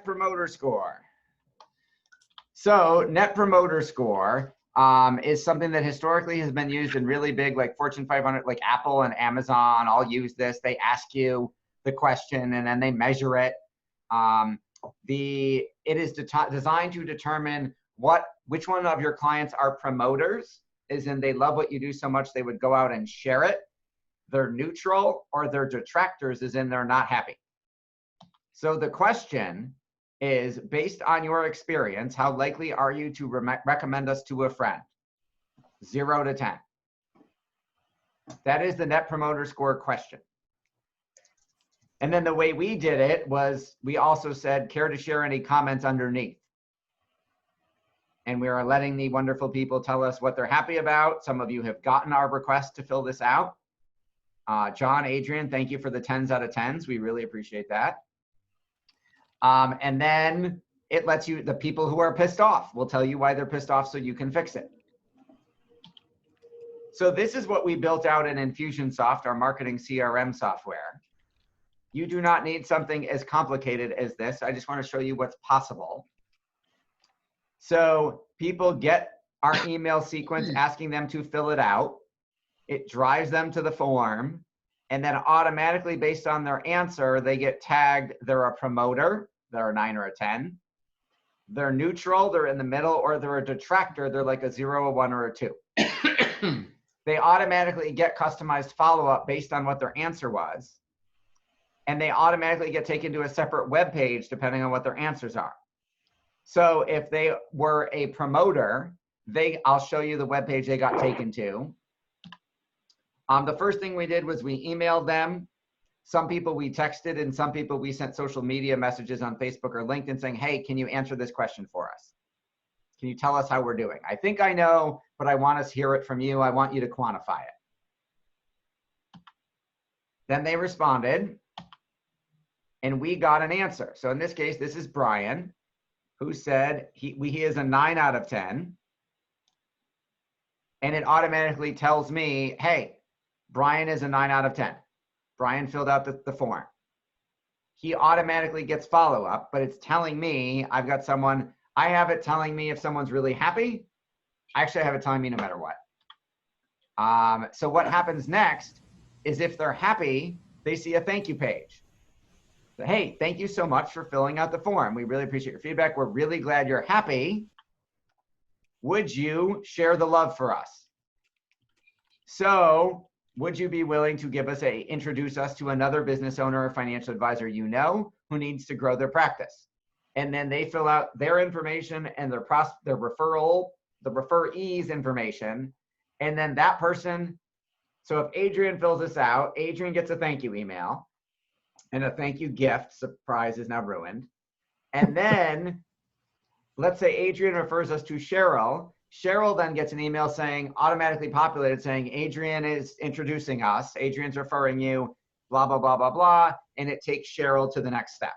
Promoter Score. So Net Promoter Score is something that historically has been used in really big, like Fortune 500, like Apple and Amazon all use this. They ask you the question and then they measure it. It is designed to determine which one of your clients are promoters, as in they love what you do so much they would go out and share it. They're neutral, or they're detractors, as in they're not happy. So the question is, based on your experience, how likely are you to recommend us to a friend? 0 to 10. That is the Net Promoter Score question. And then the way we did it was we also said, care to share any comments underneath? And we are letting the wonderful people tell us what they're happy about. Some of you have gotten our request to fill this out. John, Adrian, thank you for the 10s out of 10s. We really appreciate that. And then it lets you, the people who are pissed off will tell you why they're pissed off so you can fix it. So this is what we built out in Infusionsoft, our marketing CRM software. You do not need something as complicated as this. I just want to show you what's possible. So people get our email sequence asking them to fill it out. It drives them to the form. And then automatically, based on their answer, they get tagged. They're a promoter. They're a 9 or a 10. They're neutral. They're in the middle. Or they're a detractor. They're like a 0, a 1, or a 2. They automatically get customized follow-up based on what their answer was. And they automatically get taken to a separate web page depending on what their answers are. So if they were a promoter, I'll show you the web page they got taken to. The first thing we did was we emailed them. Some people we texted, and some people we sent social media messages on Facebook or LinkedIn saying, hey, can you answer this question for us? Can you tell us how we're doing? I think I know, but I want to hear it from you. I want you to quantify it. Then they responded, and we got an answer. So in this case, this is Brian, who said he is a 9 out of 10. And it automatically tells me, hey, Brian is a 9 out of 10. Brian filled out the form. He automatically gets follow-up, but it's telling me I've got someone. I have it telling me if someone's really happy. Actually, I have it telling me no matter what. So what happens next is if they're happy, they see a thank you page. So, hey, thank you so much for filling out the form. We really appreciate your feedback. We're really glad you're happy. Would you share the love for us? So would you be willing to introduce us to another business owner or financial advisor you know who needs to grow their practice? And then they fill out their information and their referral, the referee's information. And then that person, so if Adrian fills this out, Adrian gets a thank you email and a thank you gift. Surprise is now ruined. And then let's say Adrian refers us to Cheryl. Cheryl then gets an email saying, automatically populated saying, Adrian is introducing us. Adrian's referring you, blah, blah, blah, blah, blah. And it takes Cheryl to the next step.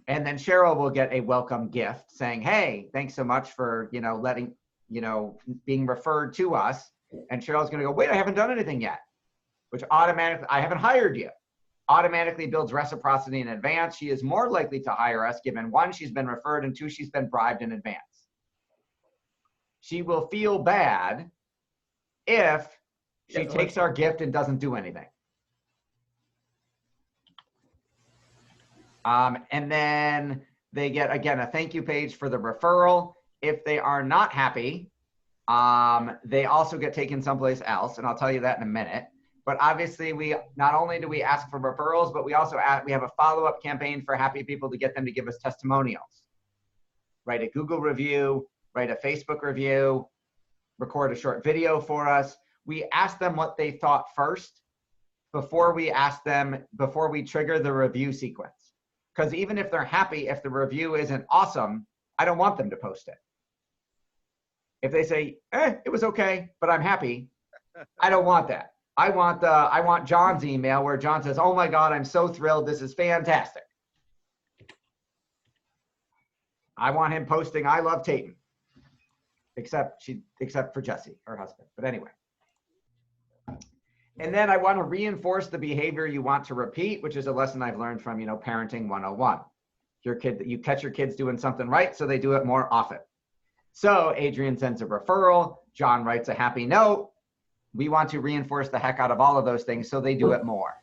And then Cheryl will get a welcome gift saying, hey, thanks so much for, being referred to us. And Cheryl's going to go, wait, I haven't done anything yet, which automatically, I haven't hired you. Automatically builds reciprocity in advance. She is more likely to hire us given 1, she's been referred, and 2, she's been bribed in advance. She will feel bad if she takes our gift and doesn't do anything. And then they get, again, a thank you page for the referral. If they are not happy, they also get taken someplace else, and I'll tell you that in a minute. But obviously, we not only do we ask for referrals, but we also we have a follow-up campaign for happy people to get them to give us testimonials. Write a Google review, write a Facebook review, record a short video for us. We ask them what they thought first before we trigger the review sequence. Because even if they're happy, if the review isn't awesome, I don't want them to post it. If they say, it was okay, but I'm happy, I don't want that. I want John's email where John says, oh my God, I'm so thrilled. This is fantastic. I want him posting, I love Tatum, except for Jesse, her husband. But anyway. And then I want to reinforce the behavior you want to repeat, which is a lesson I've learned from, Parenting 101. You catch your kids doing something right, so they do it more often. So Adrian sends a referral, John writes a happy note. We want to reinforce the heck out of all of those things so they do it more.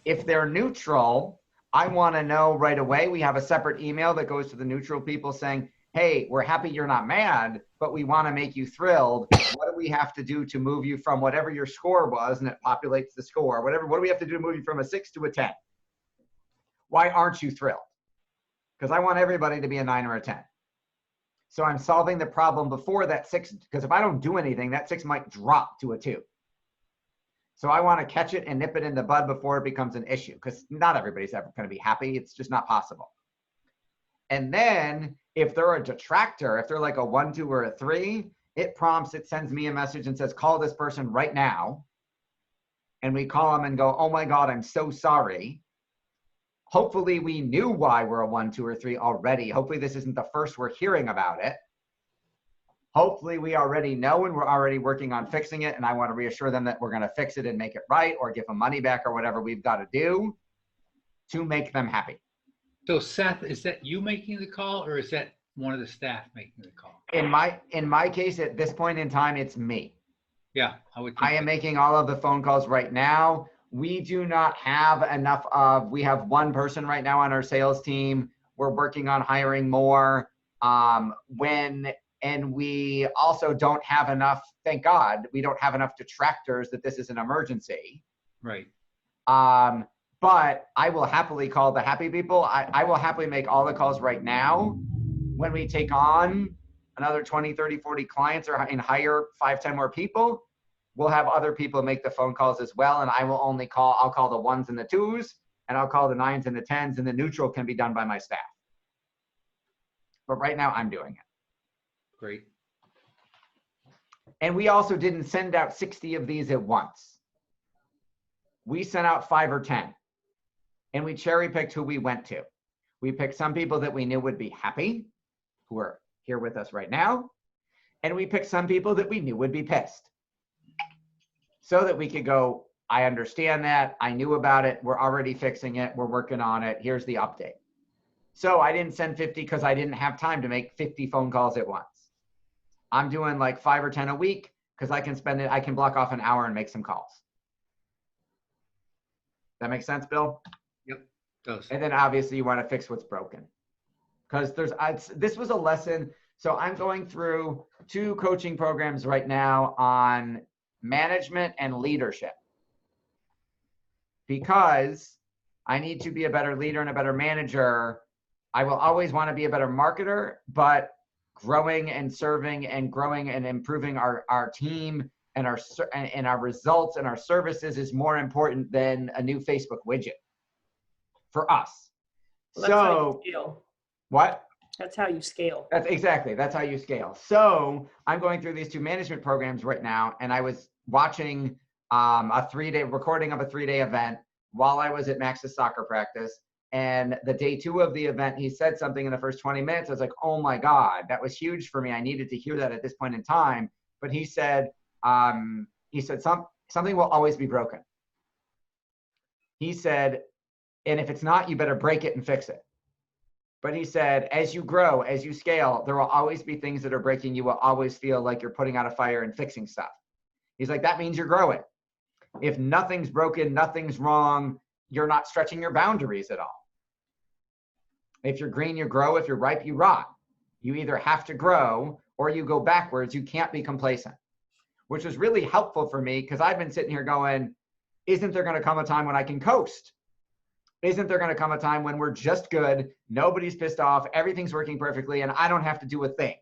If they're neutral, I want to know right away. We have a separate email that goes to the neutral people saying, hey, we're happy you're not mad, but we want to make you thrilled. What do we have to do to move you from whatever your score was, and it populates the score, what do we have to do to move you from a 6 to a 10? Why aren't you thrilled? Because I want everybody to be a 9 or a 10. So I'm solving the problem before that 6, because if I don't do anything, that 6 might drop to a 2. So I want to catch it and nip it in the bud before it becomes an issue, because not everybody's ever going to be happy. It's just not possible. And then if they're a detractor, if they're like a 1, 2, or a 3, it sends me a message and says, call this person right now. And we call them and go, oh my God, I'm so sorry. Hopefully we knew why we're a 1, 2, or 3 already. Hopefully this isn't the first we're hearing about it. Hopefully we already know and we're already working on fixing it. And I want to reassure them that we're going to fix it and make it right, or give them money back, or whatever we've got to do to make them happy. So Seth, is that you making the call, or is that one of the staff making the call? In my case, at this point in time, it's me. Yeah, I am making all of the phone calls right now. We do not have enough of, we have one person right now on our sales team. We're working on hiring more. And we also don't have enough, thank God, we don't have enough detractors that this is an emergency. Right. But I will happily call the happy people. I will happily make all the calls right now. When we take on another 20, 30, 40 clients and hire 5, 10 more people, we'll have other people make the phone calls as well. And I'll call the 1s and the 2s, and I'll call the 9s and the 10s, and the neutral can be done by my staff. But right now I'm doing it. Great. And we also didn't send out 60 of these at once. We sent out 5 or 10. And we cherry picked who we went to. We picked some people that we knew would be happy, who are here with us right now. And we picked some people that we knew would be pissed. So that we could go, I understand that, I knew about it, we're already fixing it, we're working on it, here's the update. So I didn't send 50 because I didn't have time to make 50 phone calls at once. I'm doing like 5 or 10 a week because I can block off an hour and make some calls. That makes sense, Bill? Yep, does. And then obviously you want to fix what's broken. Because this was a lesson. So I'm going through 2 coaching programs right now on management and leadership. Because I need to be a better leader and a better manager. I will always want to be a better marketer, but growing and serving and growing and improving our team and our results and our services is more important than a new Facebook widget for us. Well, that's how you scale. What? That's how you scale. That's how you scale. So I'm going through these 2 management programs right now, and I was watching a 3-day recording of a 3-day event while I was at Max's soccer practice. And the day 2 of the event, he said something in the first 20 minutes. I was like, oh my God, that was huge for me. I needed to hear that at this point in time. But he said something will always be broken. He said, and if it's not, you better break it and fix it. But he said, as you grow, as you scale, there will always be things that are breaking. You will always feel like you're putting out a fire and fixing stuff. He's like, that means you're growing. If nothing's broken, nothing's wrong, you're not stretching your boundaries at all. If you're green, you grow. If you're ripe, you rot. You either have to grow or you go backwards. You can't be complacent, which was really helpful for me because I've been sitting here going, isn't there going to come a time when I can coast? Isn't there going to come a time when we're just good, nobody's pissed off, everything's working perfectly, and I don't have to do a thing?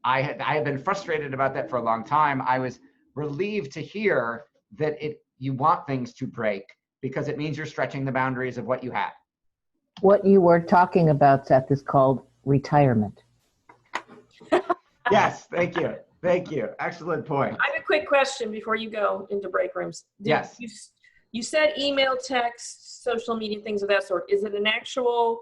I had been frustrated about that for a long time. I was relieved to hear that you want things to break because it means you're stretching the boundaries of what you had. What you were talking about, Seth, is called retirement. Yes, thank you. Thank you. Excellent point. I have a quick question before you go into break rooms. Yes. You said email, text, social media, things of that sort. Is it an actual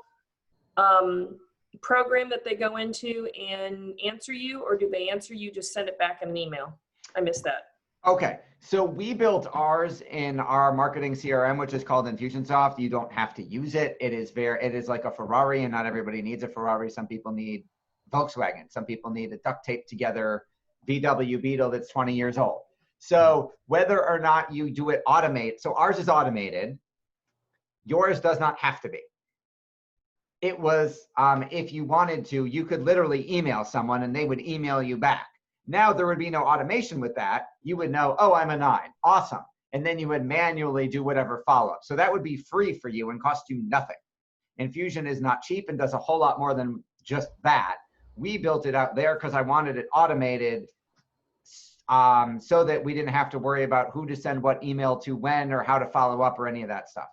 program that they go into and answer you, or do they answer you, just send it back in an email? I missed that. Okay, so we built ours in our marketing CRM, which is called Infusionsoft. You don't have to use it. It is like a Ferrari, and not everybody needs a Ferrari. Some people need Volkswagen. Some people need a duct tape together VW Beetle that's 20 years old. So whether or not you do it so ours is automated. Yours does not have to be. It was, if you wanted to, you could literally email someone and they would email you back. Now there would be no automation with that. You would know, oh, I'm a 9. Awesome. And then you would manually do whatever follow-up. So that would be free for you and cost you nothing. Infusion is not cheap and does a whole lot more than just that. We built it out there because I wanted it automated so that we didn't have to worry about who to send what email to when or how to follow up or any of that stuff.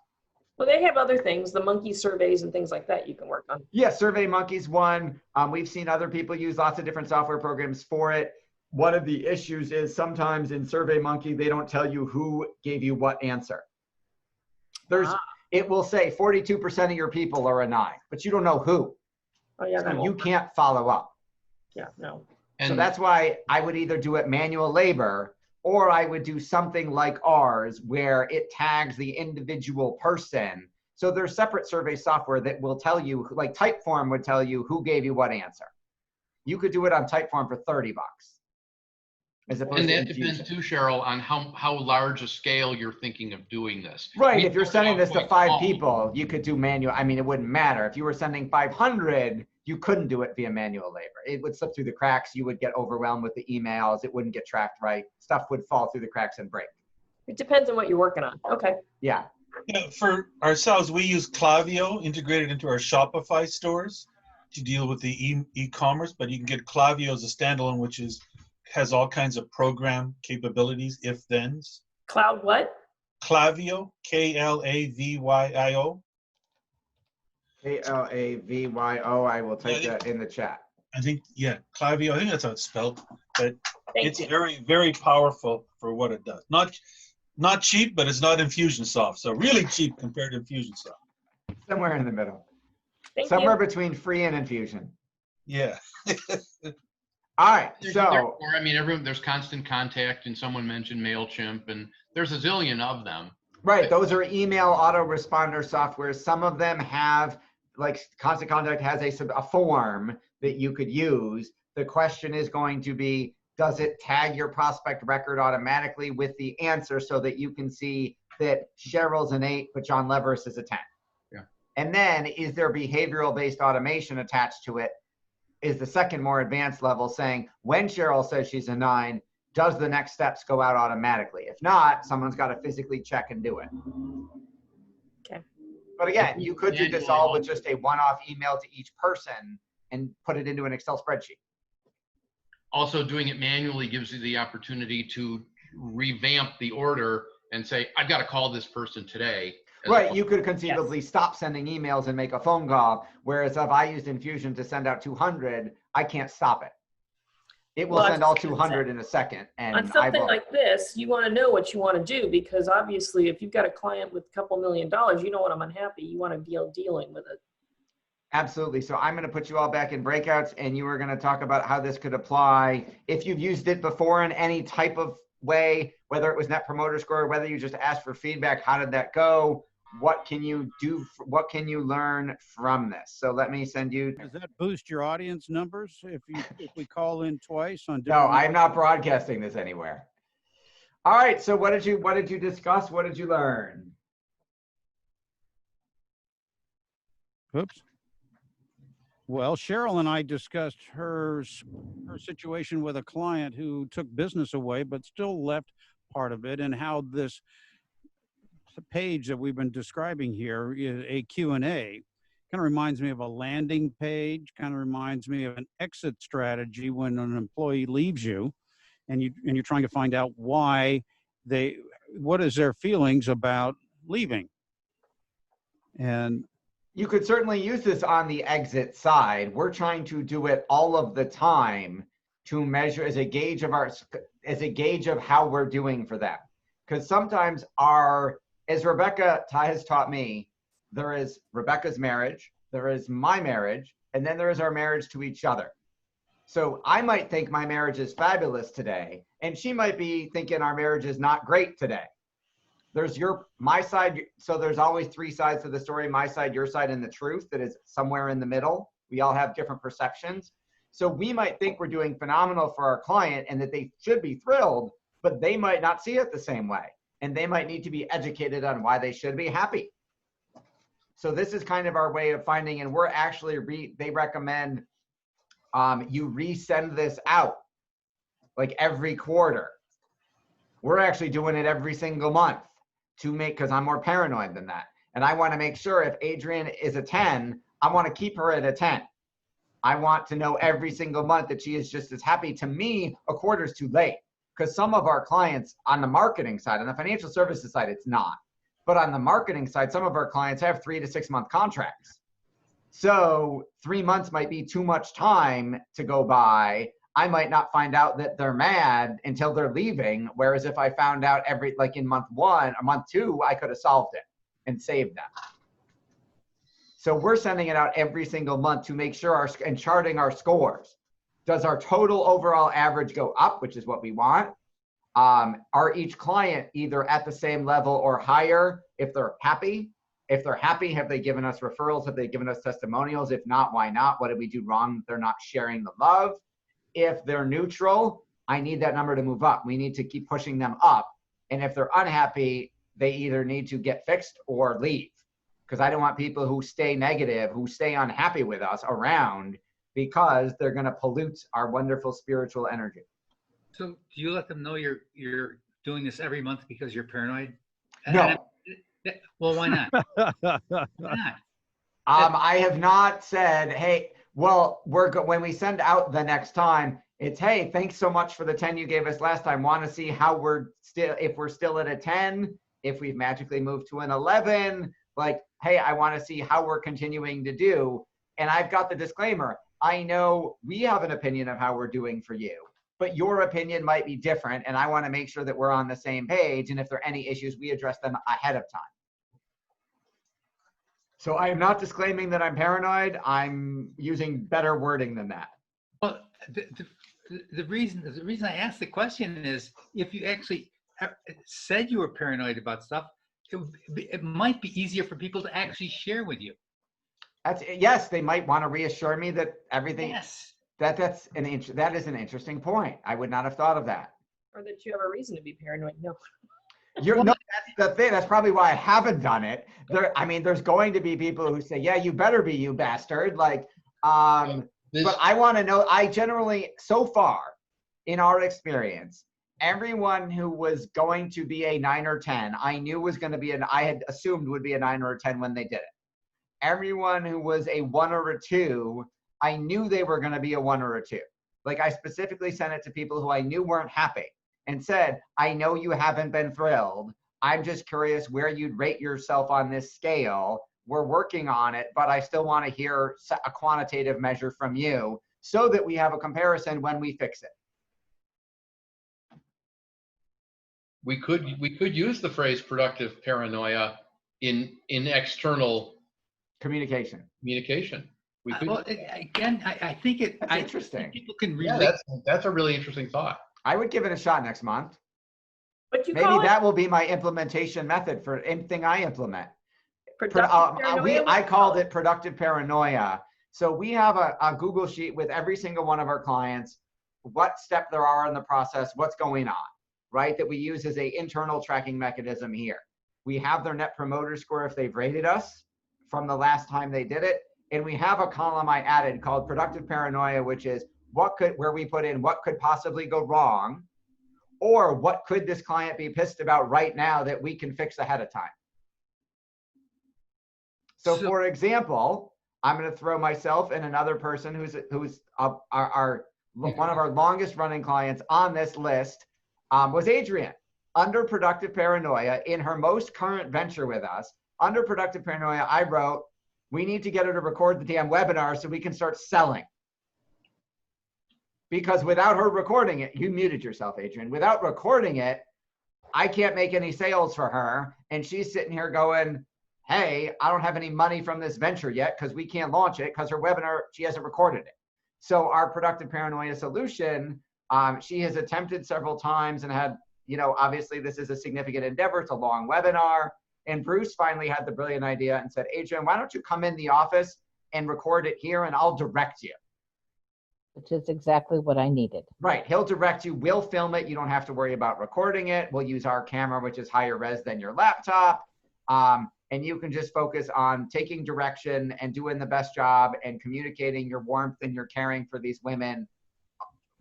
Well, they have other things, the monkey surveys and things like that you can work on. Yeah, SurveyMonkey's one. We've seen other people use lots of different software programs for it. One of the issues is sometimes in SurveyMonkey, they don't tell you who gave you what answer. It will say 42% of your people are a 9, but you don't know who. Oh, yeah, So you can't follow up. Yeah, no. So that's why I would either do it manual labor, or I would do something like ours where it tags the individual person. So there's separate survey software that will tell you, like Typeform would tell you who gave you what answer. You could do it on Typeform for $30. As opposed And to that depends too, Cheryl, on how large a scale you're thinking of doing this. Right, if you're sending this to 5 small. people, you could do manual. I mean, it wouldn't matter. If you were sending 500, you couldn't do it via manual labor. It would slip through the cracks. You would get overwhelmed with the emails. It wouldn't get tracked right. Stuff would fall through the cracks and break. It depends on what you're working on. Okay. Yeah. For ourselves, we use Klaviyo integrated into our Shopify stores to deal with the e-commerce, but you can get Klaviyo as a standalone, which has all kinds of program capabilities, if-thens. Cloud what? Klaviyo, Klavyo. Klavyo. I will type that in the chat. I think, yeah, Klaviyo. I think that's how it's spelled. But it's you. very, very powerful for what it does. Not cheap, but it's not Infusionsoft. So really cheap compared to Infusionsoft. Somewhere in the middle. Thank Somewhere you. between free and Infusion. Yeah. All right. Or, So I mean, there's Constant Contact, and someone mentioned MailChimp, and there's a zillion of them. right, those are email autoresponder software. Some of them have, like Constant Contact has a form that you could use. The question is going to be, does it tag your prospect record automatically with the answer so that you can see that Cheryl's an 8, but John Leverus is a 10? Yeah. And then is there behavioral based automation attached to it? Is the second more advanced level saying when Cheryl says she's a 9, does the next steps go out automatically? If not, someone's got to physically check and do it. Okay. But again, you could do this all with just a one-off email to each person and put it into an Excel spreadsheet. Also, doing it manually gives you the opportunity to revamp the order and say, I've got to call this person today. Right, you could conceivably stop sending emails and make a phone call, whereas if I used Infusion to send out 200, I can't stop it. It will send all 200 in a second. And on something like this, you want to know what you want to do, because obviously if you've got a client with a couple $1 million, you know what, I'm unhappy. You want to be dealing with it. Absolutely. So I'm going to put you all back in breakouts, and you are going to talk about how this could apply. If you've used it before in any type of way, whether it was Net Promoter Score, whether you just asked for feedback, how did that go? What can you do? What can you learn from this? So let me send you. Does that boost your audience numbers if we call in twice on? No, I'm not broadcasting this anywhere. All right. So what did you discuss? What did you learn? Oops. Well, Cheryl and I discussed her situation with a client who took business away, but still left part of it, and how this page that we've been describing here is a Q&A. Kind of reminds me of a landing page, kind of reminds me of an exit strategy when an employee leaves you and you're trying to find out what is their feelings about leaving. And you could certainly use this on the exit side. We're trying to do it all of the time to measure as a gauge of how we're doing for them. Because sometimes as Rebecca has taught me, there is Rebecca's marriage, there is my marriage, and then there is our marriage to each other. So I might think my marriage is fabulous today, and she might be thinking our marriage is not great today. There's my side, so there's always three sides to the story: my side, your side, and the truth that is somewhere in the middle. We all have different perceptions. So we might think we're doing phenomenal for our client and that they should be thrilled, but they might not see it the same way. And they might need to be educated on why they should be happy. So this is kind of our way of finding, and we're actually, they recommend you resend this out like every quarter. We're actually doing it every single month to make, because I'm more paranoid than that. And I want to make sure if Adrian is a 10, I want to keep her at a 10. I want to know every single month that she is just as happy. To me, a quarter is too late, because some of our clients on the marketing side, on the financial services side, it's not. But on the marketing side, some of our clients have 3 to 6 month contracts. So 3 months might be too much time to go by. I might not find out that they're mad until they're leaving. Whereas if I found out like in month 1 or month 2, I could have solved it and saved them. So we're sending it out every single month to make sure and charting our scores. Does our total overall average go up, which is what we want? Are each client either at the same level or higher if they're happy? If they're happy, have they given us referrals? Have they given us testimonials? If not, why not? What did we do wrong that they're not sharing the love? If they're neutral, I need that number to move up. We need to keep pushing them up. And if they're unhappy, they either need to get fixed or leave. Because I don't want people who stay negative, who stay unhappy with us around, because they're going to pollute our wonderful spiritual energy. So do you let them know you're doing this every month because you're paranoid? No. Well, why not? Why not? I have not said, hey, well, when we send out the next time, it's, hey, thanks so much for the 10 you gave us last time. Want to see how if we're still at a 10, if we've magically moved to an 11, like, hey, I want to see how we're continuing to do. And I've got the disclaimer. I know we have an opinion of how we're doing for you, but your opinion might be different. And I want to make sure that we're on the same page. And if there are any issues, we address them ahead of time. So I am not disclaiming that I'm paranoid. I'm using better wording than that. Well, the reason I asked the question is, if you actually said you were paranoid about stuff, it might be easier for people to actually share with you. Yes, they might want to reassure me that everything. Yes. That is an interesting point. I would not have thought of that. Or that you have a reason to be paranoid. No. No, that's the thing. That's probably why I haven't done it. There's going to be people who say, yeah, you better be, you bastard. Like, but I want to know, I generally, so far in our experience, everyone who was going to be a 9 or 10, I knew was going to be I had assumed would be a 9 or a 10 when they did it. Everyone who was a 1 or a 2, I knew they were going to be a 1 or a 2. Like, I specifically sent it to people who I knew weren't happy and said, I know you haven't been thrilled. I'm just curious where you'd rate yourself on this scale. We're working on it, but I still want to hear a quantitative measure from you so that we have a comparison when we fix it. We could use the phrase productive paranoia in external communication. We could. Well, again, I think it. That's interesting. Think people can Yeah, relate. that's a really interesting thought. I would give it a shot next month. But you Maybe call that will be my implementation method for anything I implement. paranoia. I called it productive paranoia. So we have a Google sheet with every single one of our clients, what step there are in the process, what's going on, right? That we use as a internal tracking mechanism here. We have their net promoter score if they've rated us from the last time they did it. And we have a column I added called productive paranoia, which is where we put in what could possibly go wrong, or what could this client be pissed about right now that we can fix ahead of time. So for example, I'm going to throw myself and another person who's one of our longest running clients on this list was Adrian. Under productive paranoia, in her most current venture with us, under productive paranoia, I wrote, we need to get her to record the damn webinar so we can start selling. Because without her recording it, you muted yourself, Adrian. Without recording it, I can't make any sales for her. And she's sitting here going, hey, I don't have any money from this venture yet because we can't launch it because her webinar, she hasn't recorded it. So our productive paranoia solution, she has attempted several times and had, obviously this is a significant endeavor. It's a long webinar. And Bruce finally had the brilliant idea and said, Adrian, why don't you come in the office and record it here and I'll direct you. Which is exactly what I needed. Right, he'll direct you, we'll film it. You don't have to worry about recording it. We'll use our camera, which is higher res than your laptop. And you can just focus on taking direction and doing the best job and communicating your warmth and your caring for these women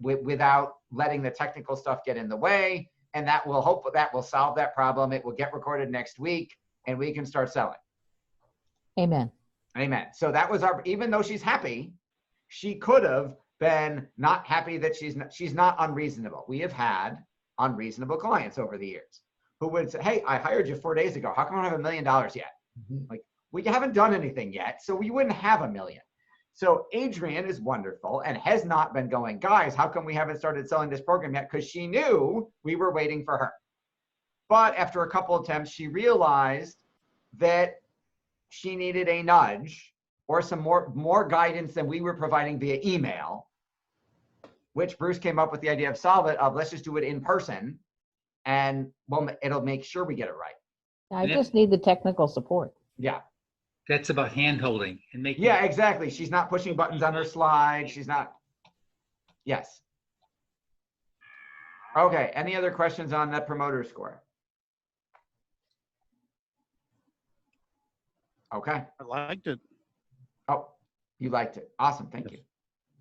without letting the technical stuff get in the way. And that will solve that problem. It will get recorded next week and we can start selling. Amen. Amen. So that was even though she's happy, she could have been not happy that she's not unreasonable. We have had unreasonable clients over the years who would say, hey, I hired you 4 days ago. How come I don't have $1 million yet? Like, we haven't done anything yet, so we wouldn't have $1 million. So Adrian is wonderful and has not been going, guys, how come we haven't started selling this program yet? Because she knew we were waiting for her. But after a couple attempts, she realized that she needed a nudge or some more guidance than we were providing via email, which Bruce came up with the idea of let's just do it in person and it'll make sure we get it right. I just need the technical support. Yeah. That's about hand holding and making. Yeah, exactly. She's not pushing buttons on her slide. She's not. Yes. Okay. Any other questions on Net Promoter Score? Okay. I liked it. Oh, you liked it. Awesome. Thank you.